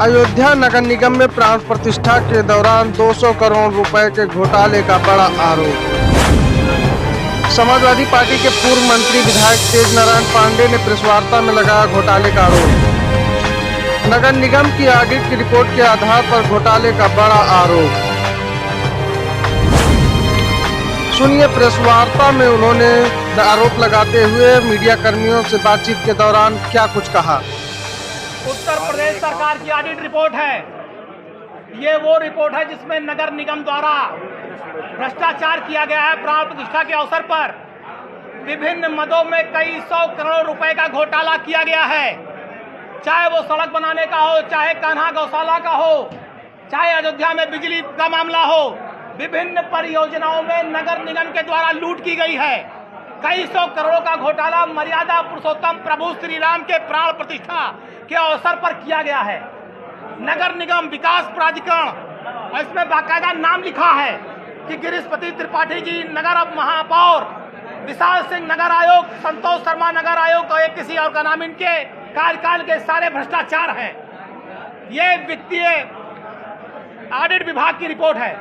अयोध्या नगर निगम में प्राण प्रतिष्ठा के दौरान 200 करोड़ रुपए के घोटाले का बड़ा आरोप। समाजवादी पार्टी के पूर्व मंत्री विधायक तेज नारायण पांडे ने प्रेस वार्ता में लगाया घोटाले का आरोप। नगर निगम की ऑडिट की रिपोर्ट के आधार पर घोटाले का बड़ा आरोप। सुनिए प्रेस वार्ता में उन्होंने आरोप लगाते हुए मीडिया कर्मियों से बातचीत के दौरान क्या कुछ कहा। उत्तर प्रदेश सरकार की ऑडिट रिपोर्ट है। ये वो रिपोर्ट है जिसमें नगर निगम द्वारा भ्रष्टाचार किया गया है। प्राण प्रतिष्ठा के अवसर पर विभिन्न मदों में कई 100 करोड़ रुपए का घोटाला किया गया है। चाहे वो सड़क बनाने का हो, चाहे कान्हा गौशाला का हो, चाहे अयोध्या में बिजली का मामला हो, विभिन्न परियोजनाओं में नगर निगम के द्वारा लूट की गई है। कई 100 करोड़ का घोटाला मर्यादा पुरुषोत्तम प्रभु श्री राम के प्राण प्रतिष्ठा के अवसर पर किया गया है। नगर निगम विकास प्राधिकरण, इसमें बाकायदा नाम लिखा है कि गिरीशपति त्रिपाठी जी नगर महापौर, विशाल सिंह नगर आयोग, संतोष शर्मा नगर आयोग और किसी और का नाम, इनके कार्यकाल के सारे भ्रष्टाचार हैं। ये वित्तीय ऑडिट विभाग की रिपोर्ट है।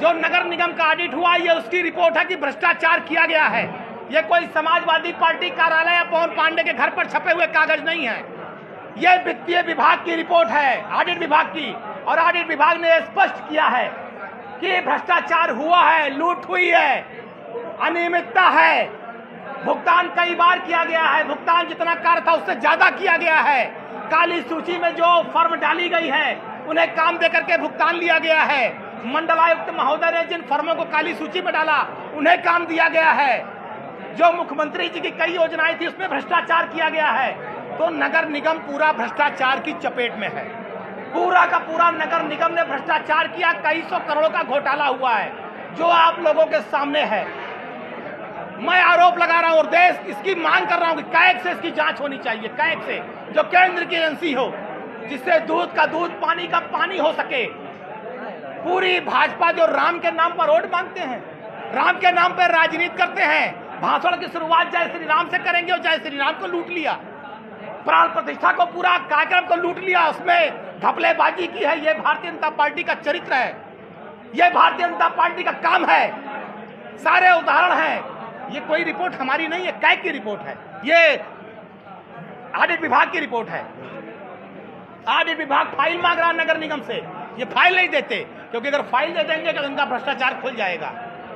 जो नगर निगम का ऑडिट हुआ, ये उसकी रिपोर्ट है कि भ्रष्टाचार किया गया है। ये कोई समाजवादी पार्टी कार्यालय या पवन पांडे के घर पर छपे हुए कागज नहीं है। ये वित्तीय विभाग की रिपोर्ट है, ऑडिट विभाग की, और ऑडिट विभाग ने स्पष्ट किया है कि भ्रष्टाचार हुआ है, लूट हुई है, अनियमितता है, भुगतान कई बार किया गया है, भुगतान जितना कार्य था उससे ज्यादा किया गया है। काली सूची में जो फर्म डाली गई है उन्हें काम देकर के भुगतान लिया गया है। मंडलायुक्त महोदय ने जिन फर्मों को काली सूची में डाला उन्हें काम दिया गया है। जो मुख्यमंत्री जी की कई योजनाएं थी उसमें भ्रष्टाचार किया गया है। तो नगर निगम पूरा भ्रष्टाचार की चपेट में है। पूरा का पूरा नगर निगम ने भ्रष्टाचार किया। कई 100 करोड़ का घोटाला हुआ है जो आप लोगों के सामने है। मैं आरोप लगा रहा हूं और देश इसकी मांग कर रहा हूं कि कैग से इसकी जांच होनी चाहिए। कैग से, जो केंद्र की एजेंसी हो, जिससे दूध का दूध, पानी का पानी हो सके। पूरी भाजपा जो राम के नाम पर वोट मांगते हैं, राम के नाम पर राजनीति करते हैं, भाषण की शुरुआत जय श्री राम से करेंगे और जय श्री राम को लूट लिया। प्राण प्रतिष्ठा को, पूरा कार्यक्रम को लूट लिया, उसमें घपलेबाजी की है। ये भारतीय जनता पार्टी का चरित्र है, ये भारतीय जनता पार्टी का काम है। सारे उदाहरण हैं। ये कोई रिपोर्ट हमारी नहीं है, कैग की रिपोर्ट है। ये ऑडिट विभाग की रिपोर्ट है। ऑडिट विभाग फाइल मांग रहा नगर निगम से, ये फाइल नहीं देते, क्योंकि अगर फाइल दे देंगे तो उनका भ्रष्टाचार खुल जाएगा।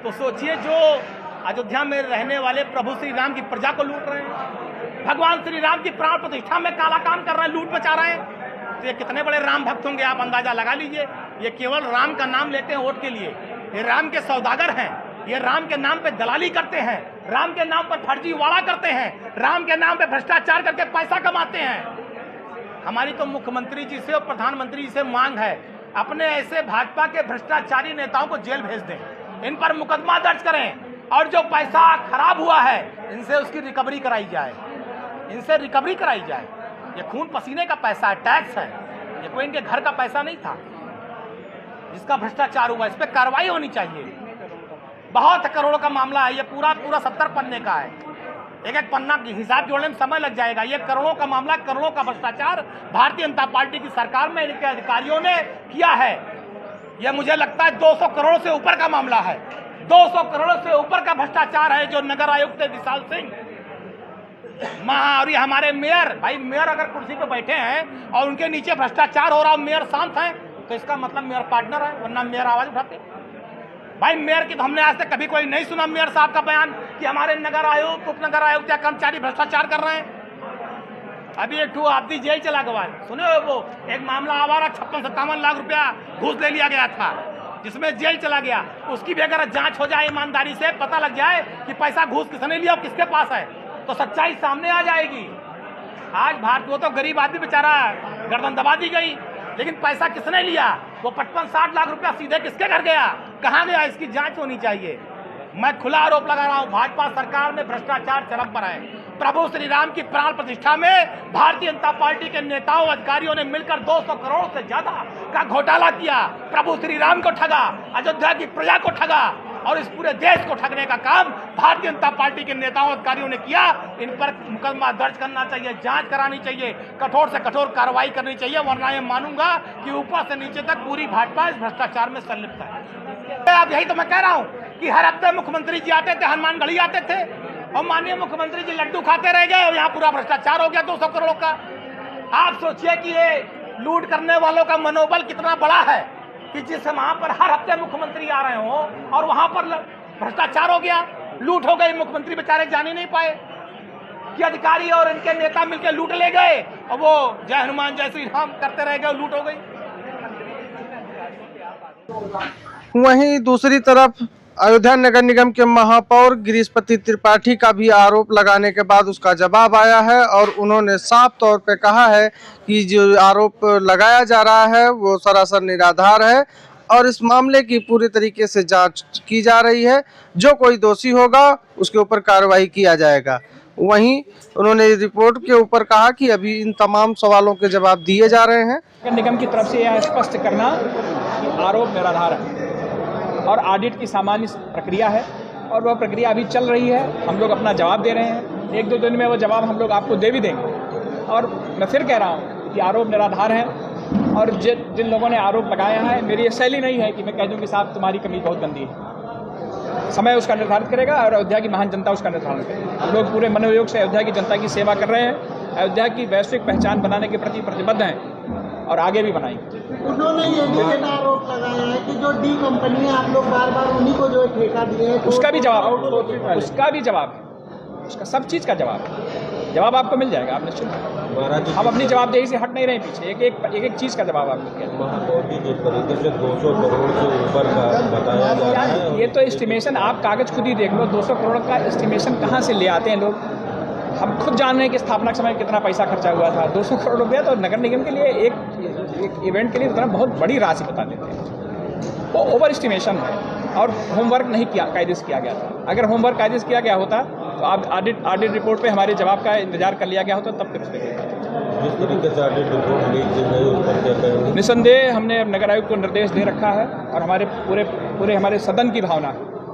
तो सोचिए, जो अयोध्या में रहने वाले प्रभु श्री राम की प्रजा को लूट रहे हैं, भगवान श्री राम की प्राण प्रतिष्ठा में काला काम कर रहे हैं, लूट मचा रहे हैं, तो ये कितने बड़े राम भक्त होंगे, आप अंदाजा लगा लीजिए। ये केवल राम का नाम लेते हैं वोट के लिए। ये राम के सौदागर हैं। ये राम के नाम पे दलाली करते हैं, राम के नाम पर फर्जीवाड़ा करते हैं, राम के नाम पे भ्रष्टाचार करके पैसा कमाते हैं। हमारी तो मुख्यमंत्री जी से और प्रधानमंत्री जी से मांग है, अपने ऐसे भाजपा के भ्रष्टाचारी नेताओं को जेल भेज दें, इन पर मुकदमा दर्ज करें, और जो पैसा खराब हुआ है इनसे उसकी रिकवरी कराई जाए, इनसे रिकवरी कराई जाए। ये खून पसीने का पैसा है, टैक्स है, ये कोई इनके घर का पैसा नहीं था जिसका भ्रष्टाचार हुआ। इस पर कार्रवाई होनी चाहिए। बहुत करोड़ों का मामला है, ये पूरा 70 पन्ने का है। एक एक पन्ना की हिसाब जोड़ने में समय लग जाएगा। ये करोड़ों का मामला, करोड़ों का भ्रष्टाचार भारतीय जनता पार्टी की सरकार में इनके अधिकारियों ने किया है। यह मुझे लगता है 200 करोड़ से ऊपर का मामला है। 200 करोड़ से ऊपर का भ्रष्टाचार है जो नगर आयुक्त विशाल सिंह और ये हमारे मेयर, भाई मेयर अगर कुर्सी पे बैठे हैं और उनके नीचे भ्रष्टाचार हो रहा है, मेयर शांत है, तो इसका मतलब मेयर पार्टनर है, वरना मेयर आवाज उठाते। भाई मेयर की तो हमने आज तक कभी कोई नहीं सुना मेयर साहब का बयान कि हमारे नगर आयुक्त, उप नगर आयुक्त या कर्मचारी भ्रष्टाचार कर रहे हैं। अभी एक आपदी जेल चला गया, सुने हो? वो एक मामला आवारा 56-57 लाख रुपया घूस ले लिया गया था, जिसमें जेल चला गया। उसकी भी अगर जांच हो जाए ईमानदारी से, पता लग जाए कि पैसा घूस किसने लिया और किसके पास है, तो सच्चाई सामने आ जाएगी। आज भारत, वो तो गरीब आदमी बेचारा गर्दन दबा दी गई, लेकिन पैसा किसने लिया? वो 55-60 लाख रुपया सीधे किसके घर गया, कहां गया? इसकी जांच होनी चाहिए। मैं खुला आरोप लगा रहा हूं, भाजपा सरकार में भ्रष्टाचार चरम पर है। प्रभु श्री राम की प्राण प्रतिष्ठा में भारतीय जनता पार्टी के नेताओं, अधिकारियों ने मिलकर 200 करोड़ से ज्यादा का घोटाला किया। प्रभु श्री राम को ठगा, अयोध्या की प्रजा को ठगा, और इस पूरे देश को ठगने का काम भारतीय जनता पार्टी के नेताओं अधिकारियों ने किया। इन पर मुकदमा दर्ज करना चाहिए, जांच करानी चाहिए, कठोर से कठोर कार्रवाई करनी चाहिए, वरना ये मानूंगा कि ऊपर से नीचे तक पूरी भाजपा इस भ्रष्टाचार में संलिप्त है। अब यही तो मैं कह रहा हूं कि हर हफ्ते मुख्यमंत्री जी आते थे, हनुमानगढ़ी आते थे और माननीय मुख्यमंत्री जी लड्डू खाते रह गए और यहाँ पूरा भ्रष्टाचार हो गया 200 करोड़ का। आप सोचिए कि ये लूट करने वालों का मनोबल कितना बड़ा है कि जिस वहां पर हर हफ्ते मुख्यमंत्री आ रहे हो और वहां पर भ्रष्टाचार हो गया, लूट हो गई, मुख्यमंत्री बेचारे जान ही नहीं पाए कि अधिकारी और इनके नेता मिलकर लूट ले गए और वो जय हनुमान जय श्री राम करते रह गए, लूट हो गई। वहीं दूसरी तरफ अयोध्या नगर निगम के महापौर गिरीशपति त्रिपाठी का भी आरोप लगाने के बाद उसका जवाब आया है और उन्होंने साफ तौर पे कहा है कि जो आरोप लगाया जा रहा है वो सरासर निराधार है और इस मामले की पूरी तरीके से जांच की जा रही है। जो कोई दोषी होगा उसके ऊपर कार्रवाई किया जाएगा। वहीं उन्होंने रिपोर्ट के ऊपर कहा कि अभी इन तमाम सवालों के जवाब दिए जा रहे हैं। निगम की तरफ से यह स्पष्ट करना कि आरोप निराधार है और ऑडिट की सामान्य प्रक्रिया है और वह प्रक्रिया अभी चल रही है। हम लोग अपना जवाब दे रहे हैं, 1-2 दिन में वो जवाब हम लोग आपको दे भी देंगे। और मैं फिर कह रहा हूँ कि आरोप निराधार है और जिन लोगों ने आरोप लगाया है, मेरी ये शैली नहीं है कि मैं कह दूँ कि साहब तुम्हारी कमी बहुत गंदी है। समय उसका निर्धारित करेगा और अयोध्या की महान जनता उसका निर्धारण करेगी। हम लोग पूरे मनोयोग से अयोध्या की जनता की सेवा कर रहे हैं, अयोध्या की वैश्विक पहचान बनाने के प्रति प्रतिबद्ध हैं और आगे भी बनाएंगे। उन्होंने ये भी आरोप लगाया है कि जो डी कंपनी है आप लोग बार बार उन्हीं को जो ठेका दिए हैं, उसका भी जवाब है, उसका सब चीज़ का जवाब है। जवाब आपको मिल जाएगा, आप निश्चित। हम अपनी जवाबदेही से हट नहीं रहे पीछे, एक चीज़ का जवाब आपको दिया। महापौर जी जिस तरीके से 200 करोड़ से ऊपर का बताया जा रहा है, ये तो एस्टिमेशन आप कागज खुद ही देख लो। 200 करोड़ का एस्टिमेशन कहाँ से ले आते हैं लोग? हम खुद जान रहे हैं कि स्थापना के समय कितना पैसा खर्चा हुआ था। 200 करोड़ रुपया तो नगर निगम के लिए एक इवेंट के लिए इतना बहुत बड़ी राशि बता देते हैं। वो ओवर एस्टिमेशन है और होमवर्क नहीं कायदे से किया गया था। अगर होमवर्क कायदे से किया गया होता तो आप ऑडिट रिपोर्ट पे हमारे जवाब का इंतजार कर लिया गया होता, तब फिर उस पर जिस तरीके से ऑडिट रिपोर्ट लीक की गई उस पर क्या कहेंगे? निसंदेह हमने नगर आयुक्त को निर्देश दे रखा है और हमारे पूरे हमारे सदन की भावना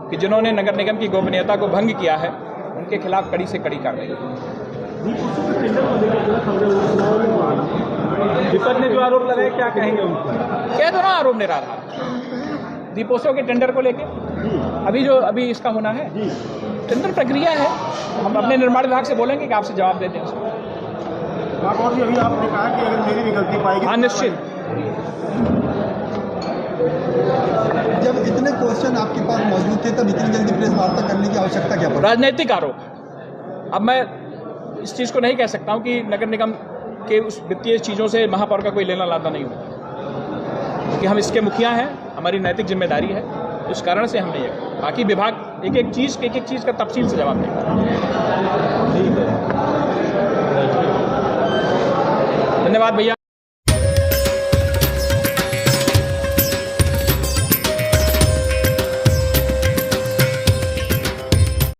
कि जिन्होंने नगर निगम की गोपनीयता को भंग किया है उनके खिलाफ कड़ी से कड़ी कार्रवाई। विपक्ष ने जो आरोप लगाए क्या कहेंगे उनको? कह दो ना आरोप निराधार। दीपोत्सव के टेंडर को लेके अभी इसका होना है, टेंडर प्रक्रिया है। हम अपने निर्माण विभाग से बोलेंगे कि आपसे जवाब दे दें उसको। महापौर जी अभी आपने कहा कि अगर मेरी भी गलती पाएगी, हाँ निश्चित। जब इतने क्वेश्चन आपके पास मौजूद थे तब इतनी जल्दी प्रेस वार्ता करने की आवश्यकता क्या पड़ी? राजनीतिक आरोप। अब मैं इस चीज़ को नहीं कह सकता हूं कि नगर निगम के उस वित्तीय चीज़ों से महापौर का कोई लेना लाना नहीं होता, क्योंकि हम इसके मुखिया हैं, हमारी नैतिक जिम्मेदारी है। उस कारण से हमने ये, बाकी विभाग एक एक चीज़ का तफसील से जवाब देगा। धन्यवाद भैया।